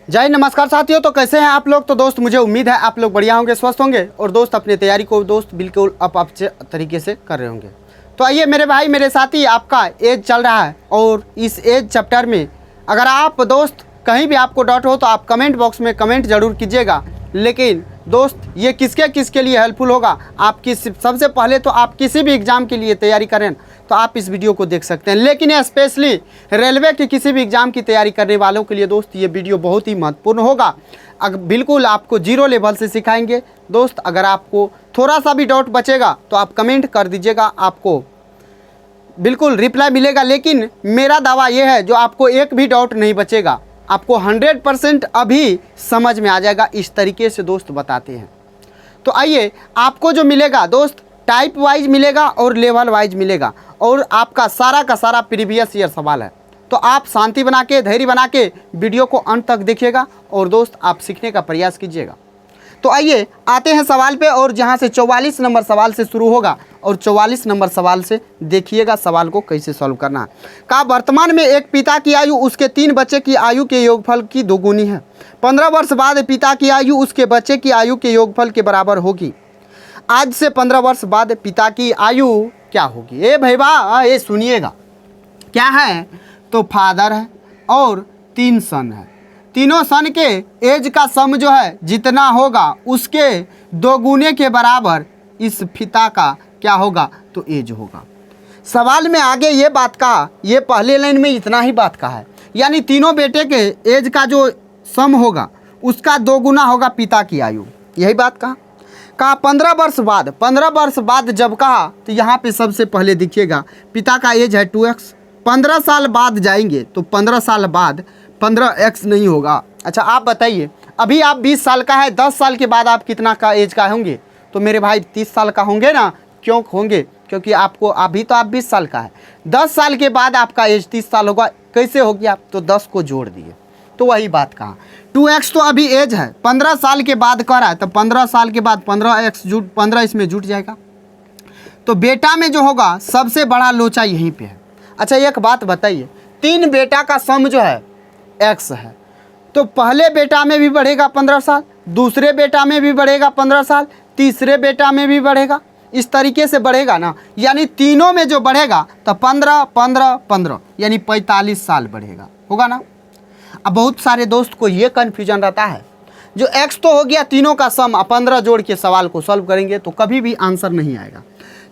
जय नमस्कार साथियों। तो कैसे हैं आप लोग। तो दोस्त मुझे उम्मीद है आप लोग बढ़िया होंगे, स्वस्थ होंगे और दोस्त अपनी तैयारी को दोस्त बिल्कुल अच्छे तरीके से कर रहे होंगे। तो आइए मेरे भाई मेरे साथी, आपका एज चल रहा है और इस एज चैप्टर में अगर आप दोस्त कहीं भी आपको डाउट हो तो आप कमेंट बॉक्स में कमेंट ज़रूर कीजिएगा। लेकिन दोस्त ये किसके किसके लिए हेल्पफुल होगा, आपकी सबसे पहले तो आप किसी भी एग्ज़ाम के लिए तैयारी करें तो आप इस वीडियो को देख सकते हैं। लेकिन स्पेशली रेलवे के किसी भी एग्ज़ाम की तैयारी करने वालों के लिए दोस्त ये वीडियो बहुत ही महत्वपूर्ण होगा। बिल्कुल आपको जीरो लेवल से सिखाएंगे दोस्त। अगर आपको थोड़ा सा भी डाउट बचेगा तो आप कमेंट कर दीजिएगा, आपको बिल्कुल रिप्लाई मिलेगा। लेकिन मेरा दावा यह है जो आपको एक भी डाउट नहीं बचेगा, आपको 100% अभी समझ में आ जाएगा। इस तरीके से दोस्त बताते हैं। तो आइए, आपको जो मिलेगा दोस्त टाइप वाइज मिलेगा और लेवल वाइज मिलेगा और आपका सारा का सारा प्रीवियस ईयर सवाल है। तो आप शांति बना के, धैर्य बना के वीडियो को अंत तक देखिएगा और दोस्त आप सीखने का प्रयास कीजिएगा। तो आइए आते हैं सवाल पे, और जहां से 44 नंबर सवाल से शुरू होगा और 44 नंबर सवाल से देखिएगा सवाल को कैसे सॉल्व करना है। कहा वर्तमान में एक पिता की आयु उसके 3 बच्चे की आयु के योगफल की दोगुनी है। 15 वर्ष बाद पिता की आयु उसके बच्चे की आयु के योगफल के बराबर होगी। आज से 15 वर्ष बाद पिता की आयु क्या होगी। ए भैया ये सुनिएगा, क्या है तो फादर है और 3 सन है। तीनों सन के एज का सम जो है जितना होगा उसके 2 गुने के बराबर इस पिता का क्या होगा तो एज होगा। सवाल में आगे ये बात कहा, ये पहले लाइन में इतना ही बात कहा है, यानी तीनों बेटे के एज का जो सम होगा उसका 2 गुना होगा पिता की आयु। यही बात कहा 15 वर्ष बाद। 15 वर्ष बाद जब कहा तो यहाँ पे सबसे पहले देखिएगा पिता का एज है 2x। 15 साल बाद जाएंगे तो 15 साल बाद 15x नहीं होगा। अच्छा आप बताइए, अभी आप 20 साल का है, 10 साल के बाद आप कितना का एज का होंगे तो मेरे भाई 30 साल का होंगे ना। क्यों होंगे? क्योंकि आपको अभी तो आप 20 साल का है, 10 साल के बाद आपका एज 30 साल होगा। कैसे होगी आप तो 10 को जोड़ दिए तो वही बात कहा। 2x तो अभी एज है, 15 साल के बाद कर रहा है तो 15 साल के बाद 15 इसमें जुट जाएगा। तो बेटा में जो होगा सबसे बड़ा लोचा यहीं पे है। अच्छा एक बात बताइए, 3 बेटा का सम जो है x है, तो पहले बेटा में भी बढ़ेगा 15 साल, दूसरे बेटा में भी बढ़ेगा 15 साल, तीसरे बेटा में भी बढ़ेगा, इस तरीके से बढ़ेगा ना। यानी तीनों में जो बढ़ेगा तो 15 15 15 यानी 45 साल बढ़ेगा, होगा ना। अब बहुत सारे दोस्त को ये कन्फ्यूजन रहता है, जो x तो हो गया तीनों का सम, 15 जोड़ के सवाल को सॉल्व करेंगे तो कभी भी आंसर नहीं आएगा।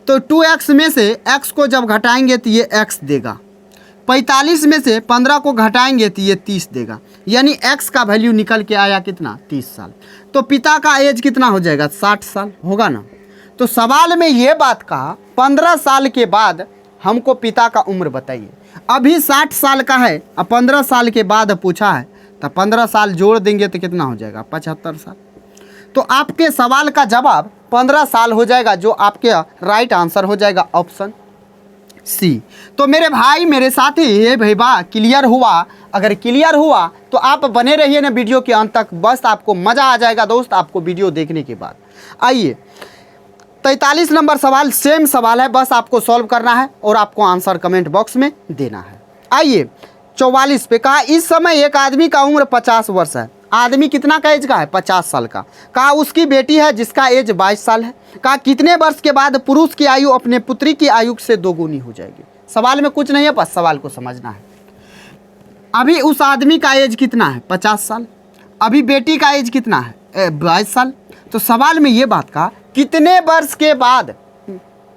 तो 2x में से x को जब घटाएंगे तो ये x देगा, 45 में से 15 को घटाएंगे तो ये 30 देगा, यानी x का वैल्यू निकल के आया कितना 30 साल। तो पिता का एज कितना हो जाएगा 60 साल, होगा ना। तो सवाल में ये बात कहा 15 साल के बाद हमको पिता का उम्र बताइए। अभी 60 साल का है, अब 15 साल के बाद पूछा है तो 15 साल जोड़ देंगे तो कितना हो जाएगा 75 साल। तो आपके सवाल का जवाब 15 साल हो जाएगा, जो आपके राइट आंसर हो जाएगा ऑप्शन सी। तो मेरे भाई मेरे साथी ये भैया क्लियर हुआ? अगर क्लियर हुआ तो आप बने रहिए ना वीडियो के अंत तक, बस आपको मज़ा आ जाएगा दोस्त आपको वीडियो देखने के बाद। आइए 43 नंबर सवाल सेम सवाल है, बस आपको सॉल्व करना है और आपको आंसर कमेंट बॉक्स में देना है। आइए 44 पे कहा इस समय एक आदमी का उम्र 50 वर्ष है। आदमी कितना का एज का है 50 साल का। कहा उसकी बेटी है जिसका एज 22 साल है। कहा कितने वर्ष के बाद पुरुष की आयु अपने पुत्री की आयु से 2 गुनी हो जाएगी। सवाल में कुछ नहीं है, बस सवाल को समझना है। अभी उस आदमी का एज कितना है 50 साल, अभी बेटी का एज कितना है 22 साल। तो सवाल में ये बात कहा कितने वर्ष के बाद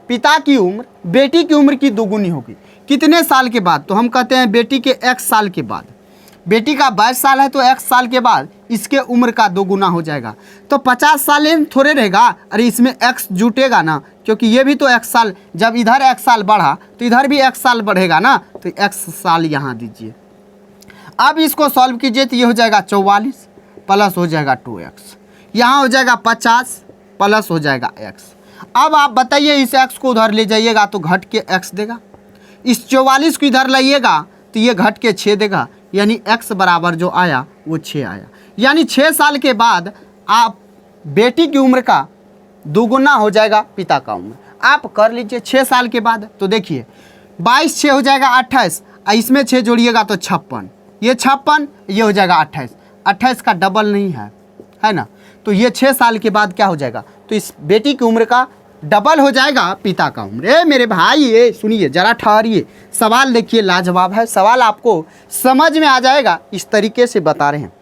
पिता की उम्र बेटी की उम्र की 2 गुनी होगी। कितने साल के बाद? तो हम कहते हैं बेटी के x साल के बाद। बेटी का 22 साल है तो x साल के बाद इसके उम्र का 2 गुना हो जाएगा। तो 50 साल थोड़े रहेगा, अरे इसमें x जुटेगा ना, क्योंकि ये भी तो x साल, जब इधर x साल बढ़ा तो इधर भी x साल बढ़ेगा ना, तो x साल यहाँ दीजिए। अब इसको सॉल्व कीजिए तो ये हो जाएगा 44 प्लस हो जाएगा 2x, यहाँ हो जाएगा 50 प्लस हो जाएगा x। अब आप बताइए इस x को उधर ले जाइएगा तो घट के x देगा, इस 44 को इधर लाइएगा तो ये घट के 6 देगा, यानी x बराबर जो आया वो 6 आया। यानी 6 साल के बाद आप बेटी की उम्र का 2 गुना हो जाएगा पिता का उम्र। आप कर लीजिए 6 साल के बाद। तो देखिए 22 6 हो जाएगा 28, इसमें 6 जोड़िएगा तो 56, ये 56, ये हो जाएगा 28। 28 का डबल नहीं है ना। तो ये 6 साल के बाद क्या हो जाएगा, तो इस बेटी की उम्र का डबल हो जाएगा पिता का उम्र। ए मेरे भाई, ये सुनिए जरा, ठहरिए, सवाल देखिए, लाजवाब है सवाल, आपको समझ में आ जाएगा, इस तरीके से बता रहे हैं।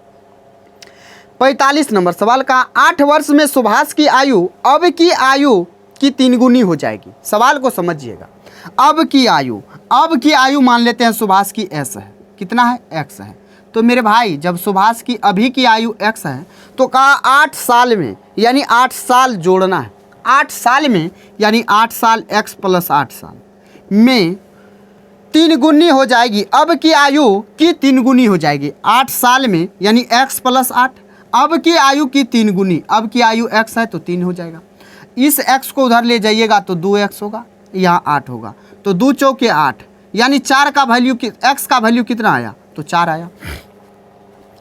45 नंबर सवाल का, 8 वर्ष में सुभाष की आयु अब की आयु की 3 गुनी हो जाएगी। सवाल को समझिएगा, अब की आयु मान लेते हैं सुभाष की s है, कितना है, x है। तो मेरे भाई जब सुभाष की अभी की आयु x है तो कहा 8 साल में, यानी 8 साल जोड़ना है, 8 साल में यानी 8 साल x प्लस 8 साल में 3 गुनी हो जाएगी, अब की आयु की 3 गुनी हो जाएगी। 8 साल में यानी x प्लस 8, अब की आयु की 3 गुनी, अब की आयु x है तो 3 हो जाएगा। इस x को उधर ले जाइएगा तो 2x होगा, यहाँ 8 होगा, तो 2 चौके 8, यानी 4 का वैल्यू, x का वैल्यू कितना आया, तो 4 आया।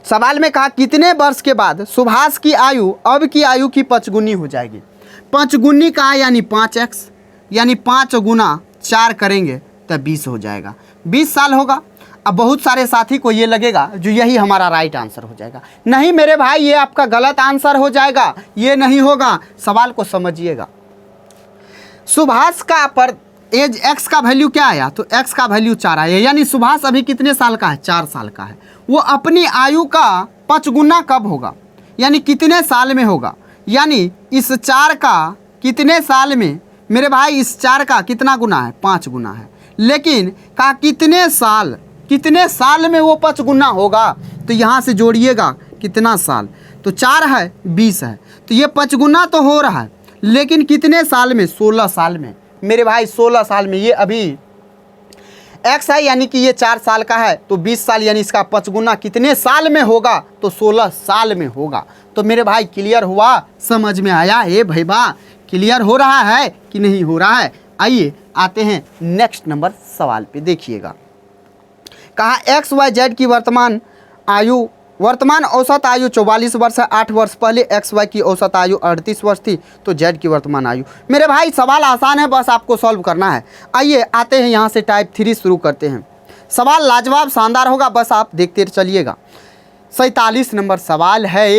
सवाल में कहा कितने वर्ष के बाद सुभाष की आयु अब की आयु की 5 गुनी हो जाएगी। 5 गुनी का यानी 5x, यानी 5 गुना 4 करेंगे तो 20 हो जाएगा, 20 साल होगा। अब बहुत सारे साथी को ये लगेगा जो यही हमारा राइट आंसर हो जाएगा। नहीं मेरे भाई, ये आपका गलत आंसर हो जाएगा, ये नहीं होगा। सवाल को समझिएगा, सुभाष का पर एज x का वैल्यू क्या आया, तो x का वैल्यू 4 आया, यानी सुभाष अभी कितने साल का है, 4 साल का है। वो अपनी आयु का 5 गुना कब होगा, यानी कितने साल में होगा, यानी इस 4 का कितने साल में, मेरे भाई इस 4 का कितना गुना है, 5 गुना है। लेकिन कहा कितने साल में वो 5 गुना होगा, तो यहाँ से जोड़िएगा कितना साल, तो 4 है 20 है, तो ये 5 गुना तो हो रहा है, लेकिन कितने साल में, 16 साल में। मेरे भाई 16 साल में, ये अभी x है यानी कि ये 4 साल का है, तो 20 साल यानी इसका 5 गुना कितने साल में होगा, तो 16 साल में होगा। तो मेरे भाई क्लियर हुआ, समझ में आया, ये भैया क्लियर हो रहा है कि नहीं हो रहा है। आइए आते हैं नेक्स्ट नंबर सवाल पे, देखिएगा। कहा XYZ की वर्तमान औसत आयु 44 वर्ष है। 8 वर्ष पहले XY की औसत आयु 38 वर्ष थी, तो Z की वर्तमान आयु। मेरे भाई सवाल आसान है, बस आपको सॉल्व करना है। आइए आते हैं यहाँ से टाइप 3 शुरू करते हैं। सवाल लाजवाब शानदार होगा, बस आप देखते चलिएगा। 47 नंबर सवाल है,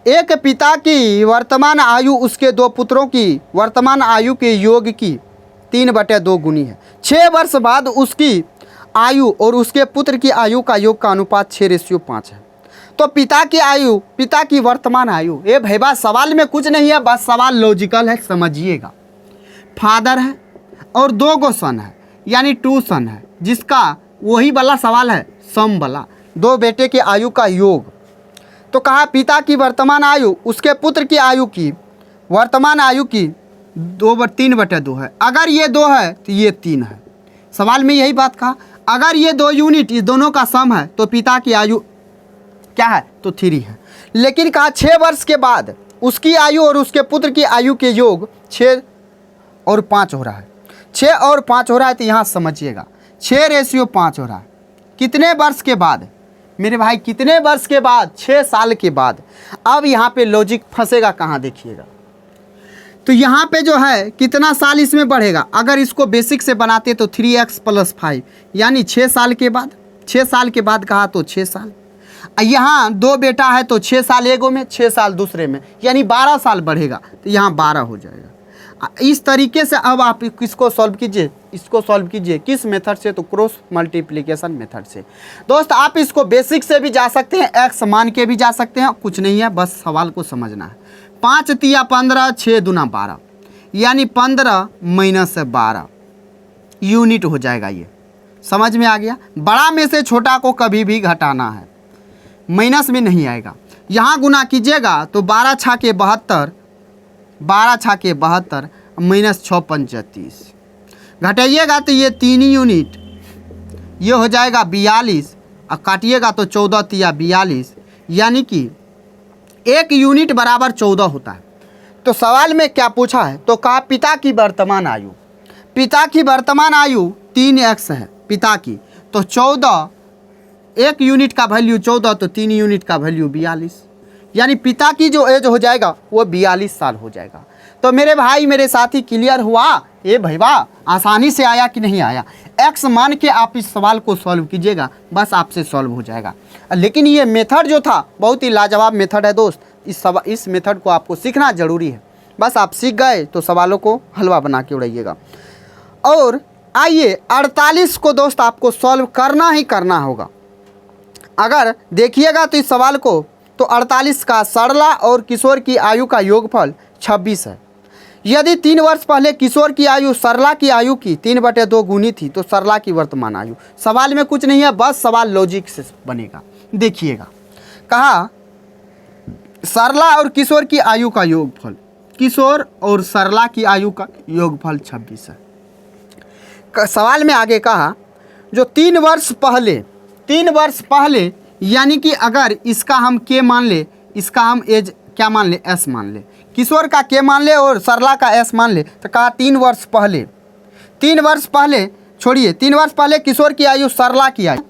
एक पिता की वर्तमान आयु उसके 2 पुत्रों की वर्तमान आयु के योग की 3/2 गुनी है। 6 वर्ष बाद उसकी आयु और उसके पुत्र की आयु का योग का अनुपात 6:5 है। तो पिता की वर्तमान आयु, ये भैया सवाल में कुछ नहीं है, बस सवाल लॉजिकल है, समझिएगा। फादर है और 2 गो सन है, यानी 2 सन है, जिसका वही वाला सवाल है, सम वाला, 2 बेटे की आयु का योग। तो कहा पिता की वर्तमान आयु उसके पुत्र की आयु की वर्तमान आयु की 3/2 है। अगर ये 2 है तो ये 3 है। सवाल में यही बात कहा, अगर ये 2 यूनिट इस दोनों का सम है तो पिता की आयु क्या है, तो 3 है। लेकिन कहा 6 वर्ष के बाद उसकी आयु और उसके पुत्र की आयु के योग 6 और 5 हो रहा है। 6 और 5 हो रहा है, तो यहाँ समझिएगा 6:5 हो रहा है। कितने वर्ष के बाद, मेरे भाई कितने वर्ष के बाद, 6 साल के बाद। अब यहाँ पे लॉजिक फंसेगा कहाँ, देखिएगा। तो यहाँ पे जो है कितना साल इसमें बढ़ेगा, अगर इसको बेसिक से बनाते तो 3x + 5, यानी 6 साल के बाद। 6 साल के बाद कहा तो 6 साल। यहाँ 2 बेटा है तो 6 साल एगो में, 6 साल दूसरे में, यानी 12 साल बढ़ेगा, तो यहाँ 12 हो जाएगा। इस तरीके से अब आप किसको सॉल्व कीजिए, इसको सॉल्व कीजिए। किस मेथड से, तो क्रॉस मल्टीप्लिकेशन मेथड से। दोस्त आप इसको बेसिक से भी जा सकते हैं, x मान के भी जा सकते हैं, कुछ नहीं है, बस सवाल को समझना है। 5 तिया 15, 6 दूना 12, यानी 15 - 12 यूनिट हो जाएगा। ये समझ में आ गया। बड़ा में से छोटा को कभी भी घटाना है, माइनस में नहीं आएगा। यहाँ गुना कीजिएगा तो 12 × 6 = 72, 12 × 6 = 72 -6 × 5 = 30। घटाइएगा तो ये 3 यूनिट, ये हो जाएगा 42, और काटिएगा तो 14 तिया 42, यानी कि 1 यूनिट बराबर 14 होता है। तो सवाल में क्या पूछा है, तो कहा पिता की वर्तमान आयु, पिता की वर्तमान आयु 3x है पिता की, तो 14, 1 यूनिट का वैल्यू 14, तो 3 यूनिट का वैल्यू 42, यानी पिता की जो एज हो जाएगा वो 42 साल हो जाएगा। तो मेरे भाई मेरे साथी क्लियर हुआ? ये भैया आसानी से आया कि नहीं आया? एक्स मान के आप इस सवाल को सॉल्व कीजिएगा, बस आपसे सॉल्व हो जाएगा। लेकिन ये मेथड जो था बहुत ही लाजवाब मेथड है दोस्त। इस मेथड को आपको सीखना ज़रूरी है। बस आप सीख गए तो सवालों को हलवा बना के उड़ाइएगा। और आइए 48 को दोस्त आपको सॉल्व करना ही करना होगा। अगर देखिएगा तो इस सवाल को, तो 48 का सरला और किशोर की आयु का योगफल 26 है। यदि 3 वर्ष पहले किशोर की आयु सरला की आयु की 3/2 गुनी थी तो सरला की वर्तमान आयु। सवाल में कुछ नहीं है, बस सवाल लॉजिक से बनेगा। देखिएगा, कहा सरला और किशोर की आयु का योगफल, किशोर और सरला की आयु का योगफल 26 है। सवाल में आगे कहा जो 3 वर्ष पहले यानी कि अगर इसका हम के मान ले, इसका हम एज क्या मान ले, एस मान ले, किशोर का के मान ले और सरला का एस मान ले, तो कहा 3 वर्ष पहले छोड़िए, 3 वर्ष पहले किशोर की आयु सरला की आयु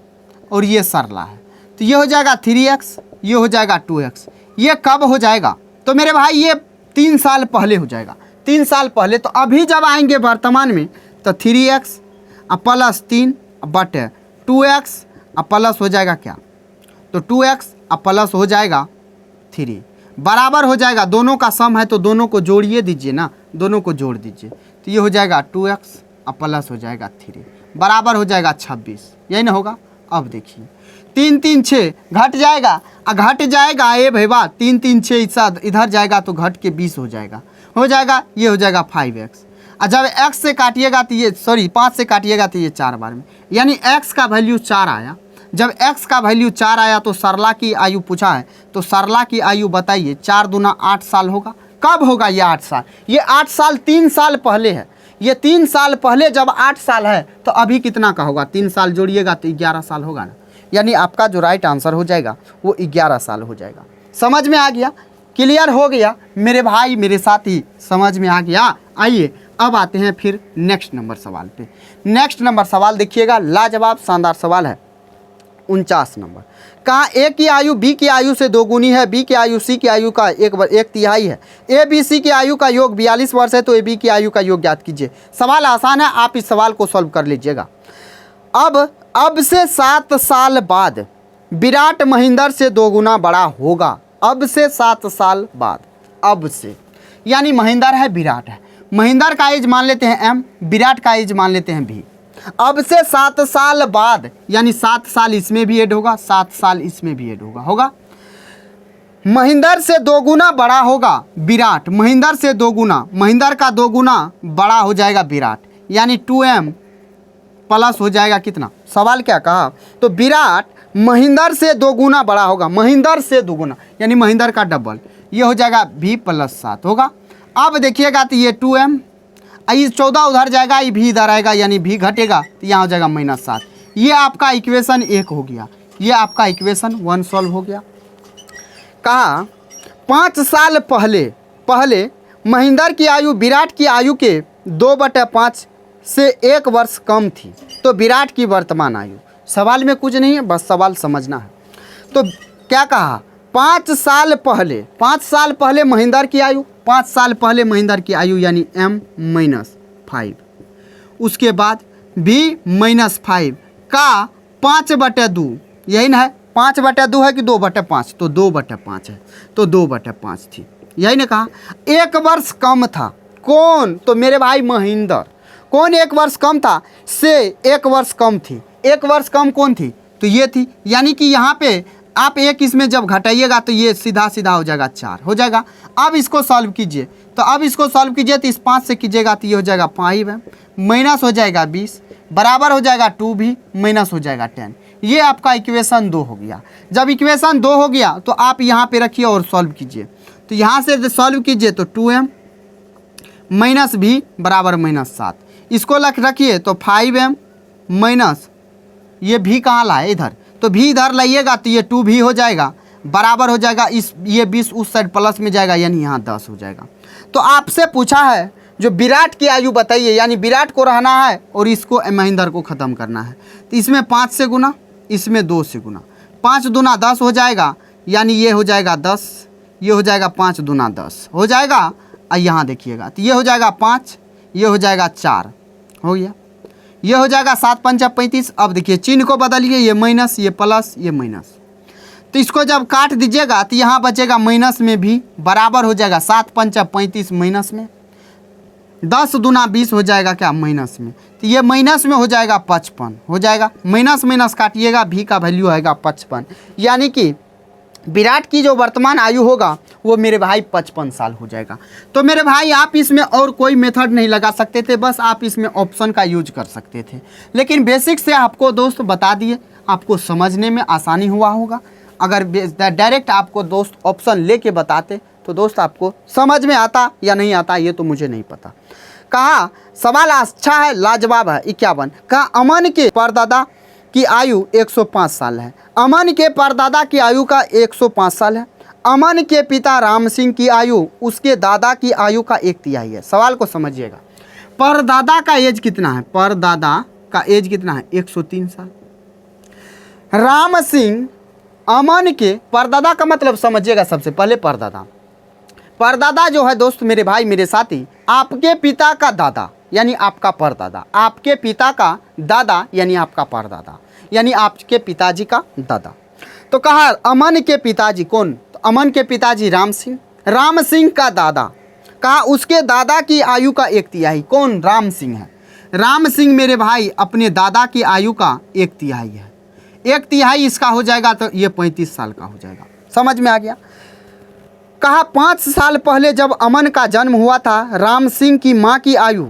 और ये सरला है, तो ये हो जाएगा 3x, ये हो जाएगा 2x। ये कब हो जाएगा? तो मेरे भाई ये 3 साल पहले हो जाएगा। 3 साल पहले, तो अभी जब आएंगे वर्तमान में तो 3x प्लस 3 बटे 2x प्लस हो जाएगा क्या, तो 2x प्लस हो जाएगा 3 बराबर हो जाएगा, दोनों का सम है तो दोनों को जोड़िए दीजिए ना, दोनों को जोड़ दीजिए, तो ये हो जाएगा 2x प्लस हो जाएगा 3 बराबर हो जाएगा 26। यही ना होगा? अब देखिए 3 3 6 घट जाएगा, ये भैया 3 3 6 इधर जाएगा तो घट के 20 हो जाएगा, ये हो जाएगा 5x। और जब x से काटिएगा तो ये 5 से काटिएगा तो ये 4 बार में, यानी x का वैल्यू 4 आया। जब x का वैल्यू 4 आया तो सरला की आयु पूछा है, तो सरला की आयु बताइए, 4 दूना 8 साल होगा। कब होगा ये 8 साल? ये 8 साल 3 साल पहले है। ये 3 साल पहले जब 8 साल है तो अभी कितना का होगा? 3 साल जोड़िएगा तो 11 साल होगा ना, यानी आपका जो राइट आंसर हो जाएगा वो 11 साल हो जाएगा। समझ में आ गया? क्लियर हो गया मेरे भाई मेरे साथी? समझ में आ गया? आइए अब आते हैं फिर नेक्स्ट नंबर सवाल पे। नेक्स्ट नंबर सवाल देखिएगा, लाजवाब शानदार सवाल है। 49 नंबर, कहाँ ए की आयु बी की आयु से 2 गुनी है, बी की आयु सी की आयु का 1/3 है, ए बी सी की आयु का योग 42 वर्ष है, तो ए बी की आयु का योग ज्ञात कीजिए। सवाल आसान है, आप इस सवाल को सॉल्व कर लीजिएगा। अब से 7 साल बाद विराट महेंद्र से 2 गुना बड़ा होगा। अब से 7 साल बाद, अब से यानी महेंद्र है, विराट है। महेंद्र का एज मान लेते हैं m, विराट का एज मान लेते हैं v। अब से 7 साल बाद यानी 7 साल इसमें भी ऐड होगा, 7 साल इसमें भी ऐड होगा। महेंद्र से 2 गुना बड़ा होगा विराट, महेंद्र से 2 गुना, महेंद्र का 2 गुना बड़ा हो जाएगा विराट, यानी 2m प्लस हो जाएगा कितना? सवाल क्या कहा? तो विराट महेंद्र से 2 गुना बड़ा होगा, महेंद्र से 2 गुना यानी महेंद्र का डबल, ये हो जाएगा v + 7 होगा। अब देखिएगा तो ये 2m, ये 14 उधर जाएगा, ये भी इधर आएगा, यानी भी घटेगा तो यहाँ हो जाएगा -7। ये आपका इक्वेशन 1 हो गया, ये आपका इक्वेशन 1 सॉल्व हो गया। कहा 5 साल पहले महेंद्र की आयु विराट की आयु के 2/5 से 1 वर्ष कम थी, तो विराट की वर्तमान आयु। सवाल में कुछ नहीं है, बस सवाल समझना है। तो क्या कहा? 5 साल पहले महेंद्र की आयु, 5 साल पहले महेंद्र की आयु यानी m-5, उसके बाद b -5 का 5/2, यही ना है? 5/2 है कि 2/5? तो 2/5 है, तो 2/5 थी, यही ना कहा। 1 वर्ष कम था, कौन? तो मेरे भाई महेंद्र। कौन 1 वर्ष कम था? से 1 वर्ष कम थी। 1 वर्ष कम कौन थी? तो ये थी, यानी कि यहाँ पे आप 1 इसमें जब घटाइएगा तो ये सीधा हो जाएगा 4 हो जाएगा। अब इसको सॉल्व कीजिए, तो तो इस 5 से कीजिएगा तो ये हो जाएगा 5 है, माइनस हो जाएगा 20 बराबर हो जाएगा 2 भी माइनस हो जाएगा 10। ये आपका इक्वेशन 2 हो गया। जब इक्वेशन 2 हो गया तो आप यहाँ पे रखिए और सॉल्व कीजिए। तो यहाँ से सॉल्व कीजिए तो 2m - v बराबर -7, इसको रखिए तो 5m माइनस ये भी कहाँ लाए? इधर, तो भी इधर लाइएगा तो ये 2v हो जाएगा बराबर हो जाएगा इस, ये 20 उस साइड प्लस में जाएगा, यानी यहाँ 10 हो जाएगा। तो आपसे पूछा है जो विराट की आयु बताइए, यानी विराट को रहना है और इसको महेंद्र को ख़त्म करना है। तो इसमें 5 से गुना, इसमें 2 से गुना, 5 दूना 10 हो जाएगा, यानी ये हो जाएगा 10, ये हो जाएगा 5 दूना 10 हो जाएगा। यहाँ देखिएगा तो ये हो जाएगा 5, ये हो जाएगा 4, हो गया। ये हो जाएगा 7 पंचा 35। अब देखिए चिन्ह को बदलिए, ये माइनस, ये प्लस, ये माइनस। तो इसको जब काट दीजिएगा तो यहाँ बचेगा माइनस में भी, बराबर हो जाएगा 7 पंचा 35 माइनस में, 10 दूना 20 हो जाएगा क्या माइनस में। तो ये माइनस में हो जाएगा 55 हो जाएगा। माइनस माइनस काटिएगा, भी का वैल्यू आएगा 55, यानी कि विराट की जो वर्तमान आयु होगा वो मेरे भाई 55 साल हो जाएगा। तो मेरे भाई आप इसमें और कोई मेथड नहीं लगा सकते थे, बस आप इसमें ऑप्शन का यूज कर सकते थे। लेकिन बेसिक से आपको दोस्त बता दिए, आपको समझने में आसानी हुआ होगा। अगर डायरेक्ट आपको दोस्त ऑप्शन लेके बताते तो दोस्त आपको समझ में आता या नहीं आता ये तो मुझे नहीं पता। कहा सवाल अच्छा है, लाजवाब है। 51 कहा अमन के परदादा की आयु 105 साल है। अमन के परदादा की आयु का 105 साल है। अमन के पिता राम सिंह की आयु उसके दादा की आयु का 1/3 है। सवाल को समझिएगा, परदादा का एज कितना है? परदादा का एज कितना है? 103 साल। राम सिंह अमन के परदादा का मतलब समझिएगा। सबसे पहले परदादा जो है दोस्त मेरे भाई मेरे साथी, आपके पिता का दादा यानी आपका परदादा, आपके पिता का दादा यानी आपका परदादा, यानी आपके पिताजी का दादा। तो कहा अमन के पिताजी कौन? तो अमन के पिताजी राम सिंह, राम सिंह का दादा। कहा उसके दादा की आयु का 1/3 कौन? राम सिंह है। राम सिंह मेरे भाई अपने दादा की आयु का 1/3 है। 1/3 इसका हो जाएगा तो ये 35 साल का हो जाएगा। समझ में आ गया? कहा 5 साल पहले जब अमन का जन्म हुआ था, राम सिंह की माँ की आयु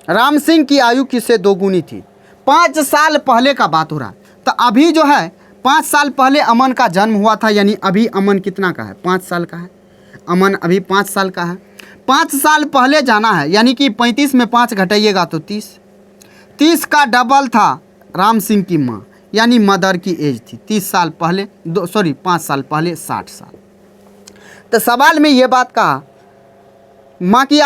राम सिंह की आयु किससे दोगुनी थी? 5 साल पहले का बात हो रहा। तो अभी जो है 5 साल पहले अमन का जन्म हुआ था, यानी अभी अमन कितना का है? 5 साल का है। अमन अभी 5 साल का है। 5 साल पहले जाना है, यानी कि 35 में 5 घटाइएगा तो 30। 30 का डबल था राम सिंह की माँ, यानी मदर की एज थी 30 साल पहले, 5 साल पहले 60 साल। तो सवाल में ये बात कहा माँ की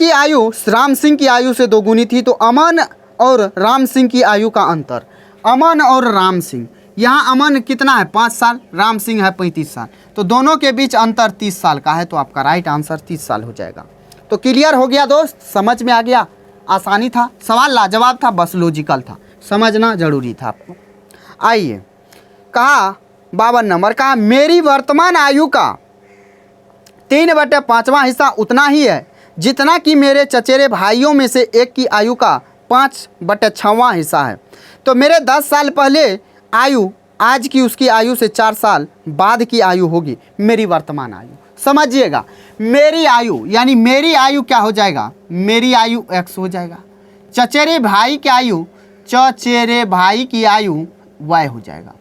आयु राम सिंह की आयु से दोगुनी थी। तो अमन और राम सिंह की आयु का अंतर, अमन और राम सिंह, यहाँ अमन कितना है? 5 साल, राम सिंह है 35 साल, तो दोनों के बीच अंतर 30 साल का है। तो आपका राइट आंसर 30 साल हो जाएगा। तो क्लियर हो गया दोस्त, समझ में आ गया? आसानी था, सवाल लाजवाब था, बस लॉजिकल था, समझना जरूरी था आपको। आइए कहा 52 नंबर, कहा मेरी वर्तमान आयु का 3/5वां हिस्सा उतना ही है जितना कि मेरे चचेरे भाइयों में से एक की आयु का 5/6वां हिस्सा है। तो मेरे 10 साल पहले आयु आज की उसकी आयु से 4 साल बाद की आयु होगी मेरी वर्तमान आयु। समझिएगा, मेरी आयु यानी मेरी आयु क्या हो जाएगा? मेरी आयु x हो जाएगा। चचेरे भाई की आयु y हो जाएगा।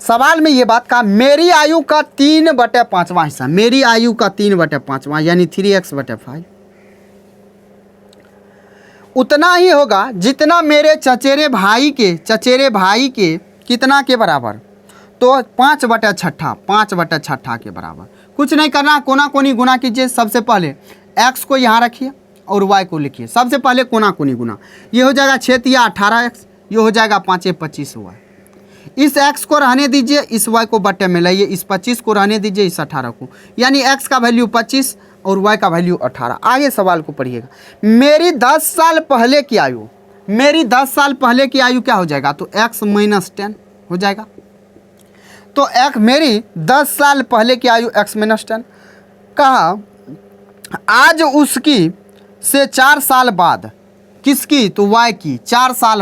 सवाल में ये बात कहा मेरी आयु का 3/5वां हिस्सा, मेरी आयु का 3/5वां यानी 3x/5 उतना ही होगा जितना मेरे चचेरे भाई के कितना के बराबर? तो 5/6 के बराबर। कुछ नहीं करना, कोना कोनी गुना कीजिए। सबसे पहले x को यहाँ रखिए और y को लिखिए। सबसे पहले कोना कोनी गुना, ये हो जाएगा 6 या 18x, ये हो जाएगा 5 25y। इस x को रहने दीजिए, इस y को बट्टे में लाइए, इस 25 को रहने दीजिए, इस 18 को, यानी x का वैल्यू 25 और y का वैल्यू 18। आगे सवाल को पढ़िएगा। मेरी 10 साल पहले की आयु क्या हो जाएगा? तो x - 10 हो जाएगा। तो मेरी 10 साल पहले की आयु x - 10। कहा आज उसकी से 4 साल बाद, किसकी? तो y की 4 साल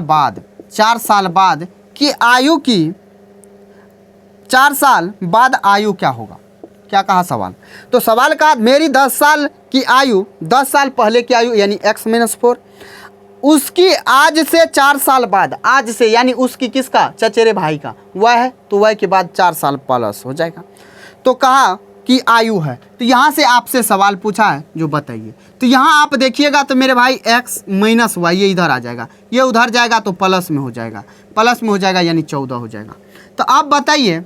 बाद की आयु की 4 साल बाद आयु क्या होगा? क्या कहा सवाल? तो सवाल का मेरी 10 साल की आयु, 10 साल पहले की आयु यानी x - 4, उसकी आज से 4 साल बाद, आज से यानी उसकी किसका? चचेरे भाई का y है, तो y के बाद 4 साल प्लस हो जाएगा। तो कहा कि आयु है। तो यहाँ से आपसे सवाल पूछा है जो बताइए। तो यहाँ आप देखिएगा तो मेरे भाई x - y ये इधर आ जाएगा, ये उधर जाएगा तो प्लस में हो जाएगा, यानी 14 हो जाएगा। तो अब बताइए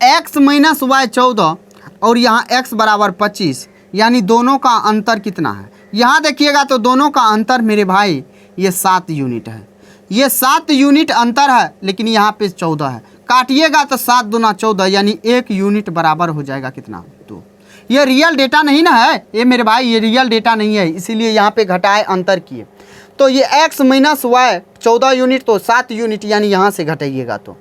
x - y 14 और यहाँ x बराबर 25, यानी दोनों का अंतर कितना है? यहाँ देखिएगा तो दोनों का अंतर मेरे भाई ये 7 यूनिट है, ये 7 यूनिट अंतर है, लेकिन यहाँ पे 14 है। काटिएगा तो 7 दूना 14, यानी 1 यूनिट बराबर हो जाएगा कितना? 2। ये रियल डेटा नहीं ना है, ये मेरे भाई ये रियल डेटा नहीं है, इसीलिए यहाँ पे घटाए अंतर किए। तो ये x माइनस वाई 14 यूनिट, तो 7 यूनिट यानी यहाँ से घटाइएगा तो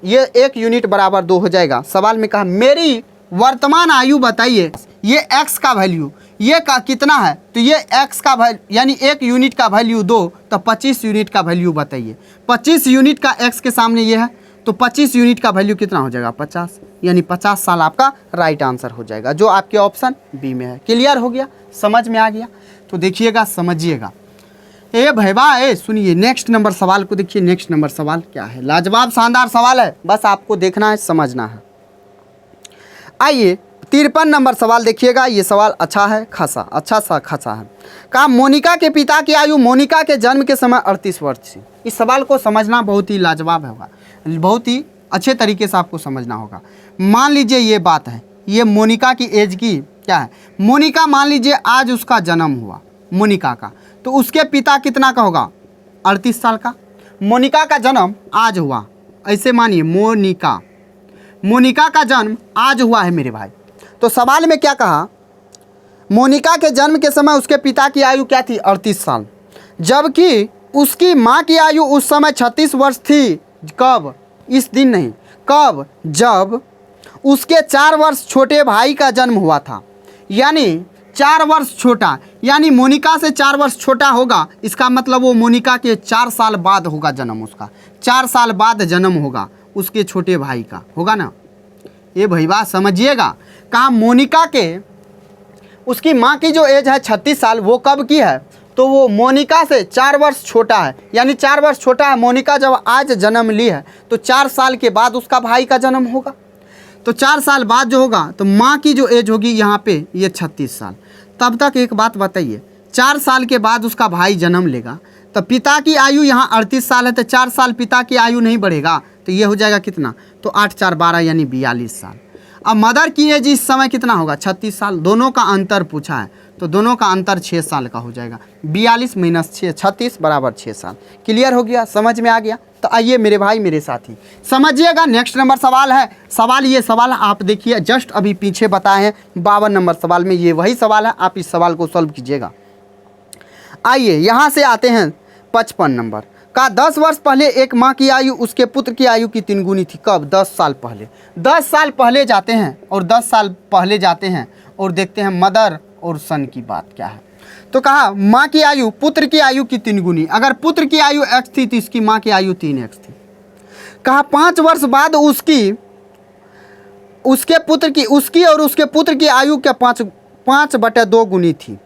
ये 1 यूनिट बराबर 2 हो जाएगा। सवाल में कहा मेरी वर्तमान आयु बताइए, ये x का वैल्यू ये का कितना है, तो ये x का वैल्यू यानी 1 यूनिट का वैल्यू 2, तो 25 यूनिट का वैल्यू बताइए। 25 यूनिट का x के सामने ये है, तो 25 यूनिट का वैल्यू कितना हो जाएगा 50, यानी 50 साल आपका राइट आंसर हो जाएगा, जो आपके ऑप्शन बी में है। क्लियर हो गया, समझ में आ गया? तो देखिएगा, समझिएगा। ए भैया ए सुनिए, नेक्स्ट नंबर सवाल को देखिए। नेक्स्ट नंबर सवाल क्या है, लाजवाब शानदार सवाल है, बस आपको देखना है, समझना है। आइए 53 नंबर सवाल देखिएगा। ये सवाल अच्छा है खासा, अच्छा सा खासा है। कहा मोनिका के पिता की आयु मोनिका के जन्म के समय 38 वर्ष थी। इस सवाल को समझना बहुत ही लाजवाब होगा, बहुत ही अच्छे तरीके से आपको समझना होगा। मान लीजिए ये बात है, ये मोनिका की एज की क्या है, मोनिका मान लीजिए आज उसका जन्म हुआ मोनिका का, तो उसके पिता कितना का होगा 38 साल का। मोनिका का जन्म आज हुआ, ऐसे मानिए मोनिका का जन्म आज हुआ है मेरे भाई। तो सवाल में क्या कहा, मोनिका के जन्म के समय उसके पिता की आयु क्या थी 38 साल, जबकि उसकी माँ की आयु उस समय 36 वर्ष थी। कब? इस दिन नहीं, कब? जब उसके 4 वर्ष छोटे भाई का जन्म हुआ था, यानी 4 वर्ष छोटा, यानी मोनिका से 4 वर्ष छोटा होगा। इसका मतलब वो मोनिका के 4 साल बाद होगा जन्म, उसका 4 साल बाद जन्म होगा उसके छोटे भाई का, होगा ना। ये भाई बात समझिएगा। कहा मोनिका के उसकी माँ की जो एज है 36 साल, वो कब की है, तो वो मोनिका से 4 वर्ष छोटा है, यानी 4 वर्ष छोटा है। मोनिका जब आज जन्म ली है तो 4 साल के बाद उसका भाई का जन्म होगा, तो 4 साल बाद जो होगा तो माँ की जो एज होगी यहाँ पे ये 36 साल। तब तक एक बात बताइए, 4 साल के बाद उसका भाई जन्म लेगा, तो पिता की आयु यहाँ 38 साल है, तो 4 साल पिता की आयु नहीं बढ़ेगा, तो ये हो जाएगा कितना, तो 8 4 12 यानी 42 साल। अब मदर की एज इस समय कितना होगा 36 साल, दोनों का अंतर पूछा है, तो दोनों का अंतर 6 साल का हो जाएगा। 42 माइनस 6 36 बराबर 6 साल। क्लियर हो गया, समझ में आ गया? तो आइए मेरे भाई मेरे साथी समझिएगा। नेक्स्ट नंबर सवाल है, ये सवाल आप देखिए, जस्ट अभी पीछे बताए हैं 52 नंबर सवाल में ये वही सवाल है, आप इस सवाल को सॉल्व कीजिएगा। आइए यहाँ से आते हैं 55 नंबर का। 10 वर्ष पहले एक माँ की आयु उसके पुत्र की आयु की 3 गुनी थी। कब? 10 साल पहले। 10 साल पहले जाते हैं और 10 साल पहले जाते हैं और देखते हैं मदर और सन की बात क्या है। तो कहा माँ की आयु पुत्र की आयु की 3 गुनी। अगर पुत्र की आयु x थी तो इसकी माँ की आयु 3x थी। कहा 5 वर्ष बाद उसके पुत्र की आयु क्या 5/2 गुनी थी।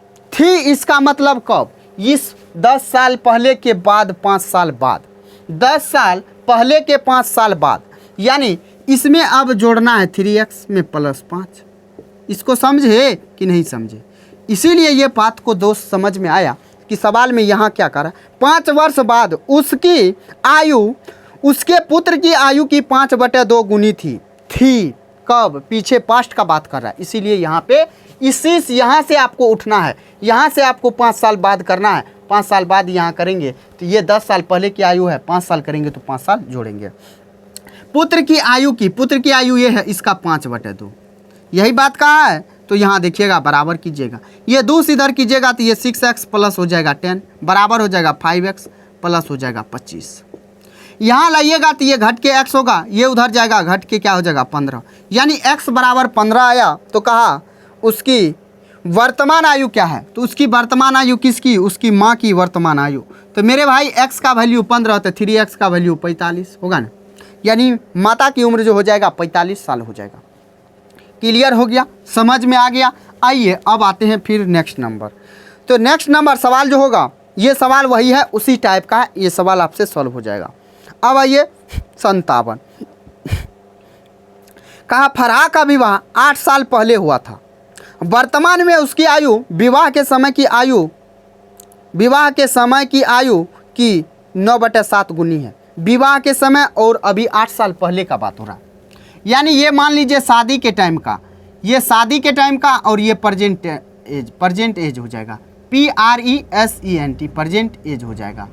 इसका मतलब कब? इस 10 साल पहले के बाद 5 साल बाद, 10 साल पहले के 5 साल बाद, यानी इसमें अब जोड़ना है 3x में +5। इसको समझे कि नहीं समझे? इसीलिए ये बात को दोस्त समझ में आया कि सवाल में यहाँ क्या करा, 5 वर्ष बाद उसकी आयु उसके पुत्र की आयु की 5/2 गुनी थी। कब? पीछे पास्ट का बात कर रहा है, इसीलिए यहाँ पे यहाँ से आपको उठना है, यहाँ से आपको 5 साल बाद करना है। 5 साल बाद यहाँ करेंगे तो ये 10 साल पहले की आयु है, 5 साल करेंगे तो 5 साल जोड़ेंगे। पुत्र की आयु ये है, इसका 5/2, यही बात कहा है। तो यहाँ देखिएगा बराबर कीजिएगा, ये 2 इधर कीजिएगा तो ये 6x प्लस हो जाएगा 10 बराबर हो जाएगा 5x प्लस हो जाएगा 25। यहाँ लाइएगा तो ये घट के x होगा, ये उधर जाएगा घट के क्या हो जाएगा 15, यानी x बराबर 15 आया। तो कहा उसकी वर्तमान आयु क्या है, तो उसकी वर्तमान आयु किसकी? उसकी माँ की वर्तमान आयु। तो मेरे भाई x का वैल्यू 15 तो 3x का वैल्यू 45 होगा ना, यानी माता की उम्र जो हो जाएगा 45 साल हो जाएगा। क्लियर हो गया, समझ में आ गया? आइए अब आते हैं फिर नेक्स्ट नंबर। तो नेक्स्ट नंबर सवाल जो होगा, ये सवाल वही है, उसी टाइप का है, ये सवाल आपसे सॉल्व हो जाएगा। अब आइए 57। कहा फराह का विवाह 8 साल पहले हुआ था, वर्तमान में उसकी आयु विवाह के समय की आयु की 9/7 गुनी है। विवाह के समय और अभी 8 साल पहले का बात हो रहा है, यानी ये मान लीजिए शादी के टाइम का, ये शादी के टाइम का और ये प्रेजेंट एज हो जाएगा, PRESENT प्रेजेंट एज हो जाएगा।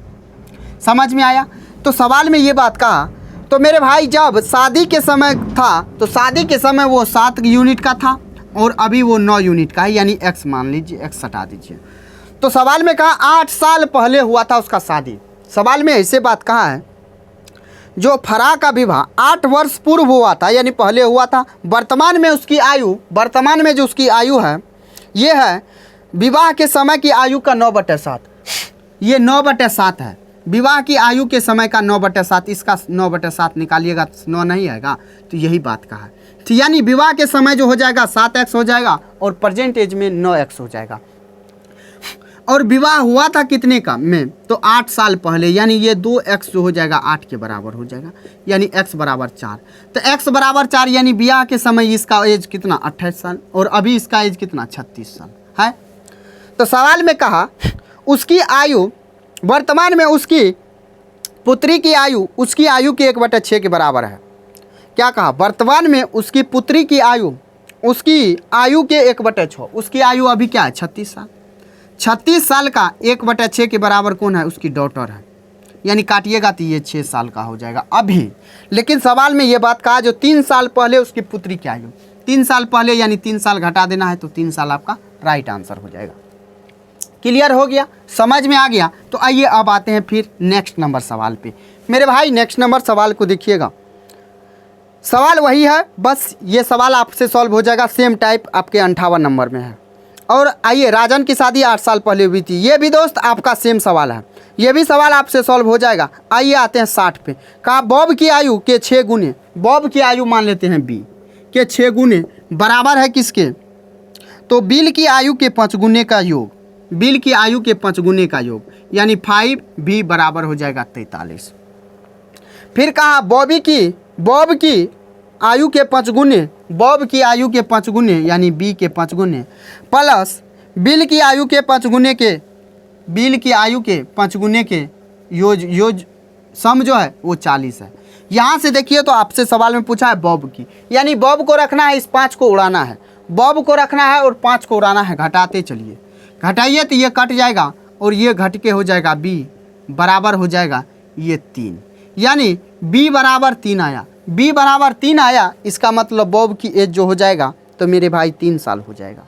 समझ में आया? तो सवाल में ये बात कहा, तो मेरे भाई जब शादी के समय था तो शादी के समय वो 7 यूनिट का था, और अभी वो 9 यूनिट का है, यानी x मान लीजिए, x हटा दीजिए। तो सवाल में कहा 8 साल पहले हुआ था उसका शादी। सवाल में ऐसे बात कहा है, जो फराह का विवाह 8 वर्ष पूर्व हुआ था, यानी पहले हुआ था। वर्तमान में उसकी आयु, वर्तमान में जो उसकी आयु है ये है विवाह के समय की आयु का 9/7। ये 9/7 है, विवाह की आयु के समय का 9/7। इसका 9/7 निकालिएगा, 9 नहीं आएगा, तो यही बात कहा है। तो यानी विवाह के समय जो हो जाएगा 7x हो जाएगा और प्रेजेंट एज में 9x हो जाएगा। और विवाह हुआ था कितने का में, तो 8 साल पहले, यानी ये 2x जो हो जाएगा 8 के बराबर हो जाएगा, यानी x बराबर 4। तो x बराबर 4 यानी विवाह के समय इसका एज कितना 28 साल और अभी इसका एज कितना 36 साल है। तो सवाल में कहा उसकी आयु, वर्तमान में उसकी पुत्री की आयु उसकी आयु के 1/6 के बराबर है। क्या कहा, वर्तमान में उसकी पुत्री की आयु, उसकी आयु के 1/6, उसकी आयु अभी क्या है 36 साल। 36 साल का 1/6 के बराबर कौन है, उसकी डॉटर है, यानी काटिएगा तो ये 6 साल का हो जाएगा अभी। लेकिन सवाल में ये बात कहा जो 3 साल पहले उसकी पुत्री की आयु, 3 साल पहले यानी 3 साल घटा देना है, तो 3 साल आपका राइट आंसर हो जाएगा। क्लियर हो गया, समझ में आ गया। तो आइए अब आते हैं फिर नेक्स्ट नंबर सवाल पे। मेरे भाई नेक्स्ट नंबर सवाल को देखिएगा, सवाल वही है, बस ये सवाल आपसे सॉल्व हो जाएगा, सेम टाइप आपके 58 नंबर में है। और आइए, राजन की शादी 8 साल पहले हुई थी, ये भी दोस्त आपका सेम सवाल है, ये भी सवाल आपसे सॉल्व हो जाएगा। आइए आते हैं 60 पे। कहा बॉब की आयु के 6 गुने, बॉब की आयु मान लेते हैं बी के 6 गुने बराबर है किसके, तो बिल की आयु के 5 गुने का योग, बिल की आयु के 5 गुने का योग, यानी 5b बराबर हो जाएगा 43। फिर कहा बॉब की आयु के 5 गुने, बॉब की आयु के 5 गुने यानी बी के 5 गुने प्लस बिल की आयु के 5 गुने के, बिल की आयु के 5 गुने के योग सम जो है वो 40 है। यहाँ से देखिए तो आपसे सवाल में पूछा है बॉब की, यानी बॉब को रखना है, इस 5 को उड़ाना है, बॉब को रखना है और 5 को उड़ाना है। घटाते चलिए, घटाइए तो ये कट जाएगा और ये घट के हो जाएगा b बराबर हो जाएगा ये 3, यानी b बराबर 3 आया, b बराबर 3 आया, इसका मतलब बॉब की एज जो हो जाएगा तो मेरे भाई 3 साल हो जाएगा।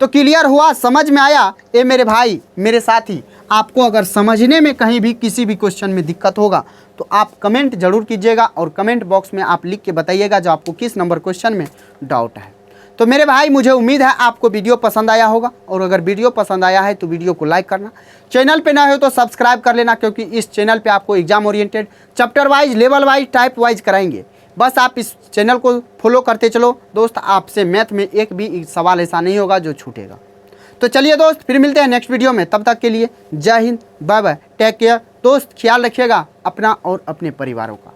तो क्लियर हुआ, समझ में आया। ये मेरे भाई मेरे साथी, आपको अगर समझने में कहीं भी किसी भी क्वेश्चन में दिक्कत होगा तो आप कमेंट जरूर कीजिएगा और कमेंट बॉक्स में आप लिख के बताइएगा जो आपको किस नंबर क्वेश्चन में डाउट है। तो मेरे भाई मुझे उम्मीद है आपको वीडियो पसंद आया होगा, और अगर वीडियो पसंद आया है तो वीडियो को लाइक करना, चैनल पे ना हो तो सब्सक्राइब कर लेना, क्योंकि इस चैनल पे आपको exam oriented, chapter wise, level wise, type wise कराएंगे। बस आप इस चैनल को फॉलो करते चलो दोस्त, आपसे मैथ में एक भी सवाल ऐसा नहीं होगा जो छूटेगा। तो चलिए दोस्त, फिर मिलते हैं नेक्स्ट वीडियो में, तब तक के लिए जय हिंद, बाय बाय, टेक केयर दोस्त, ख्याल रखिएगा अपना और अपने परिवारों का।